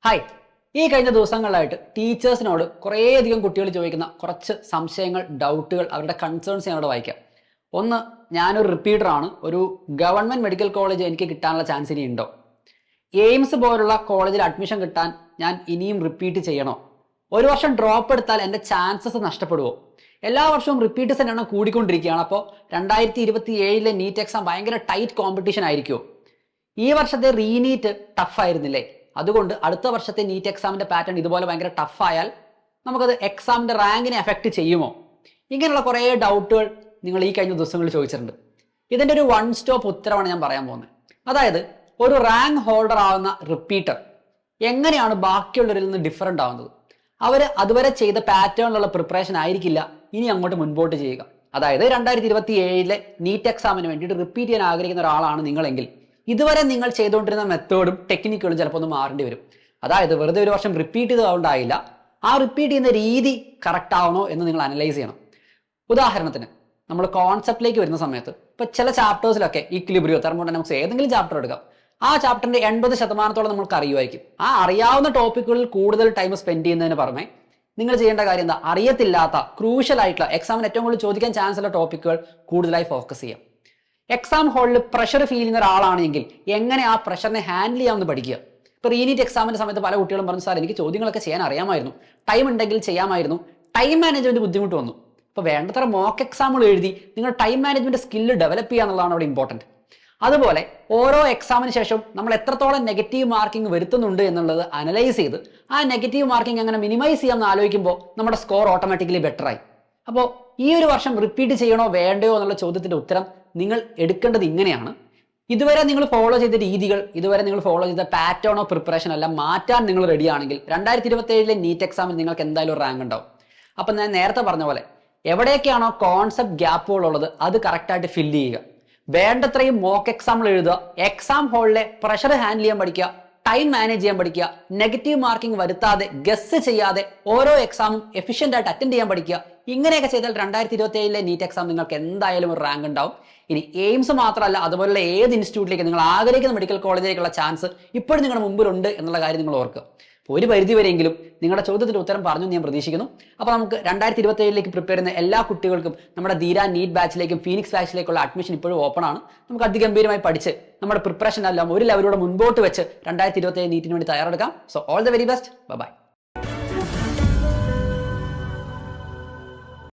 Hi. ഈ കഴിഞ്ഞ ദിവസങ്ങളിലായിട്ട് ടീച്ചേഴ്സിനോട് കുറേയധികം കുട്ടികൾ ചോദിക്കുന്ന കുറച്ച് സംശയങ്ങൾ, ഡൗട്ടുകൾ, അവരുടെ കൺസേൺസ് ഞാനോട് വായിക്കാം. ഒന്ന്, ഞാനൊരു റിപ്പീറ്ററാണ്. ഒരു ഗവൺമെൻറ് മെഡിക്കൽ കോളേജ് എനിക്ക് കിട്ടാനുള്ള ചാൻസ് ഇനി ഉണ്ടോ? എയിംസ് പോലുള്ള കോളേജിൽ അഡ്മിഷൻ കിട്ടാൻ ഞാൻ ഇനിയും റിപ്പീറ്റ് ചെയ്യണോ? ഒരു വർഷം ഡ്രോപ്പ് എടുത്താൽ എൻ്റെ ചാൻസസ് നഷ്ടപ്പെടുമോ? എല്ലാ വർഷവും റിപ്പീറ്റേഴ്സിൻ്റെ എണ്ണം കൂടിക്കൊണ്ടിരിക്കുകയാണ്. അപ്പോൾ 2027 നീറ്റ് എക്സാം ഭയങ്കര ടൈറ്റ് കോമ്പറ്റീഷൻ ആയിരിക്കുമോ? ഈ വർഷത്തെ റീനീറ്റ് ടഫായിരുന്നില്ലേ? അതുകൊണ്ട് അടുത്ത വർഷത്തെ നീറ്റ് എക്സാമിന്റെ പാറ്റേൺ ഇതുപോലെ ഭയങ്കര ടഫായാൽ നമുക്കത് എക്സാമിന്റെ റാങ്കിനെ എഫക്ട് ചെയ്യുമോ? ഇങ്ങനെയുള്ള കുറേ ഡൗട്ടുകൾ നിങ്ങൾ ഈ കഴിഞ്ഞ ദിവസങ്ങളിൽ ചോദിച്ചിട്ടുണ്ട്. ഇതിൻ്റെ ഒരു വൺ സ്റ്റോപ്പ് ഉത്തരവാണ് ഞാൻ പറയാൻ പോകുന്നത്. അതായത് ഒരു റാങ്ക് ഹോൾഡർ ആവുന്ന റിപ്പീറ്റർ എങ്ങനെയാണ് ബാക്കിയുള്ളവരിൽ നിന്ന് ഡിഫറൻ്റ് ആവുന്നത്? അവർ അതുവരെ ചെയ്ത പാറ്റേണിലുള്ള പ്രിപ്പറേഷൻ ആയിരിക്കില്ല ഇനി അങ്ങോട്ട് മുൻപോട്ട് ചെയ്യുക. അതായത് 2027 നീറ്റ് എക്സാമിന് വേണ്ടിയിട്ട് റിപ്പീറ്റ് ചെയ്യാൻ ആഗ്രഹിക്കുന്ന ഒരാളാണ് നിങ്ങളെങ്കിൽ ഇതുവരെ നിങ്ങൾ ചെയ്തുകൊണ്ടിരുന്ന മെത്തേഡും ടെക്നിക്കുകളും ചിലപ്പോൾ ഒന്ന് മാറേണ്ടി വരും. അതായത് വെറുതെ ഒരു വർഷം റിപ്പീറ്റ് ചെയ്തുകൊണ്ടായില്ല, ആ റിപ്പീറ്റ് ചെയ്യുന്ന രീതി കറക്റ്റ് ആവണോ എന്ന് നിങ്ങൾ അനലൈസ് ചെയ്യണം. ഉദാഹരണത്തിന് നമ്മൾ കോൺസെപ്റ്റിലേക്ക് വരുന്ന സമയത്ത് ഇപ്പൊ ചില ചാപ്റ്റേഴ്സിലൊക്കെ ഈക്വിലിബ്രിയോ, തെർമോഡൈനാമിക്സ് ഏതെങ്കിലും ചാപ്റ്റർ എടുക്കാം. ആ ചാപ്റ്ററിന്റെ 80% നമുക്ക് അറിയുമായിരിക്കും. ആ അറിയാവുന്ന ടോപ്പിക്കുകളിൽ കൂടുതൽ ടൈം സ്പെൻഡ് ചെയ്യുന്നതിന് പുറമെ നിങ്ങൾ ചെയ്യേണ്ട കാര്യം എന്താ? അറിയത്തില്ലാത്ത ക്രൂഷ്യൽ ആയിട്ടുള്ള എക്സാമിന് ഏറ്റവും കൂടുതൽ ചോദിക്കാൻ ചാൻസ് ഉള്ള ടോപ്പിക്കുകൾ കൂടുതലായി ഫോക്കസ് ചെയ്യാം. എക്സാം ഹാളിൽ പ്രഷർ ഫീൽ ചെയ്യുന്ന ഒരാളാണെങ്കിൽ എങ്ങനെ ആ പ്രഷറിനെ ഹാൻഡിൽ ചെയ്യാമെന്ന് പഠിക്കുക. ഇപ്പോൾ റീനീറ്റ് എക്സാമിന്റെ സമയത്ത് പല കുട്ടികളും പറഞ്ഞു, സാർ എനിക്ക് ചോദ്യങ്ങളൊക്കെ ചെയ്യാൻ അറിയാമായിരുന്നു, ടൈം ഉണ്ടെങ്കിൽ ചെയ്യാമായിരുന്നു, ടൈം മാനേജ്മെന്റ് ബുദ്ധിമുട്ട് വന്നു. അപ്പോൾ വേണ്ടത്ര മോക്ക് എക്സാമുകൾ എഴുതി നിങ്ങൾ ടൈം മാനേജ്മെന്റ് സ്കില്ല് ഡെവലപ്പ് ചെയ്യുക എന്നുള്ളതാണ് അവിടെ ഇമ്പോർട്ടൻറ്റ്. അതുപോലെ ഓരോ എക്സാമിന് ശേഷം നമ്മൾ എത്രത്തോളം നെഗറ്റീവ് മാർക്കിംഗ് വരുത്തുന്നുണ്ട് എന്നുള്ളത് അനലൈസ് ചെയ്ത് ആ നെഗറ്റീവ് മാർക്കിംഗ് എങ്ങനെ മിനിമൈസ് ചെയ്യാമെന്ന് ആലോചിക്കുമ്പോൾ നമ്മുടെ സ്കോർ ഓട്ടോമാറ്റിക്കലി ബെറ്ററായി. അപ്പോൾ ഈ ഒരു വർഷം റിപ്പീറ്റ് ചെയ്യണോ വേണ്ടയോ എന്നുള്ള ചോദ്യത്തിന്റെ ഉത്തരം നിങ്ങൾ എടുക്കേണ്ടത് ഇങ്ങനെയാണ്. ഇതുവരെ നിങ്ങൾ ഫോളോ ചെയ്ത രീതികൾ, ഇതുവരെ നിങ്ങൾ ഫോളോ ചെയ്ത പാറ്റേൺ ഓഫ് പ്രിപ്പറേഷൻ എല്ലാം മാറ്റാൻ നിങ്ങൾ റെഡിയാണെങ്കിൽ 2027 നീറ്റ് എക്സാമിൽ നിങ്ങൾക്ക് എന്തായാലും ഒരു റാങ്ക് ഉണ്ടാവും. അപ്പം ഞാൻ നേരത്തെ പറഞ്ഞ പോലെ എവിടെയൊക്കെയാണോ കോൺസെപ്റ്റ് ഗ്യാപ്പുകൾ ഉള്ളത് അത് കറക്റ്റായിട്ട് ഫില്ല് ചെയ്യുക. വേണ്ടത്രയും മോക്ക് എക്സാമ്പിൾ എഴുതുക. എക്സാം ഹാളിലെ പ്രഷർ ഹാൻഡിൽ ചെയ്യാൻ പഠിക്കുക, ടൈം മാനേജ് ചെയ്യാൻ പഠിക്കുക, നെഗറ്റീവ് മാർക്കിംഗ് വരുത്താതെ ഗസ് ചെയ്യാതെ ഓരോ എക്സാമും എഫിഷ്യൻ്റ് ആയിട്ട് അറ്റൻഡ് ചെയ്യാൻ പഠിക്കുക. ഇങ്ങനെയൊക്കെ ചെയ്താൽ 2027 നീറ്റ് എക്സാം നിങ്ങൾക്ക് എന്തായാലും ഒരു റാങ്ക് ഉണ്ടാവും. ഇനി എയിംസ് മാത്രമല്ല, അതുപോലുള്ള ഏത് ഇൻസ്റ്റിറ്റ്യൂട്ടിലേക്ക് നിങ്ങൾ ആഗ്രഹിക്കുന്ന മെഡിക്കൽ കോളേജിലേക്കുള്ള ചാൻസ് ഇപ്പോഴും നിങ്ങളുടെ മുമ്പിലുണ്ട് എന്നുള്ള കാര്യം നിങ്ങൾ ഓർക്കുക. ഒരു പരിധി വരെയെങ്കിലും നിങ്ങളുടെ ചോദ്യത്തിന്റെ ഉത്തരം പറഞ്ഞു ഞാൻ പ്രതീക്ഷിക്കുന്നു. അപ്പോൾ നമുക്ക് 2027 പ്രിപ്പയർ ചെയ്യുന്ന എല്ലാ കുട്ടികൾക്കും നമ്മുടെ ധീര നീറ്റ് ബാച്ചിലേക്കും ഫീനിക്സ് ബാച്ചിലേക്കുള്ള അഡ്മിഷൻ ഇപ്പോഴും ഓപ്പൺ ആണ്. നമുക്ക് അതിഗംഭീരമായി പഠിച്ച് നമ്മുടെ പ്രിപ്പറേഷൻ എല്ലാം ഒരു ലെവലൂടെ മുൻപോട്ട് വെച്ച് 2027 നീറ്റിന് വേണ്ടി തയ്യാറെടുക്കാം. So all the very best. By.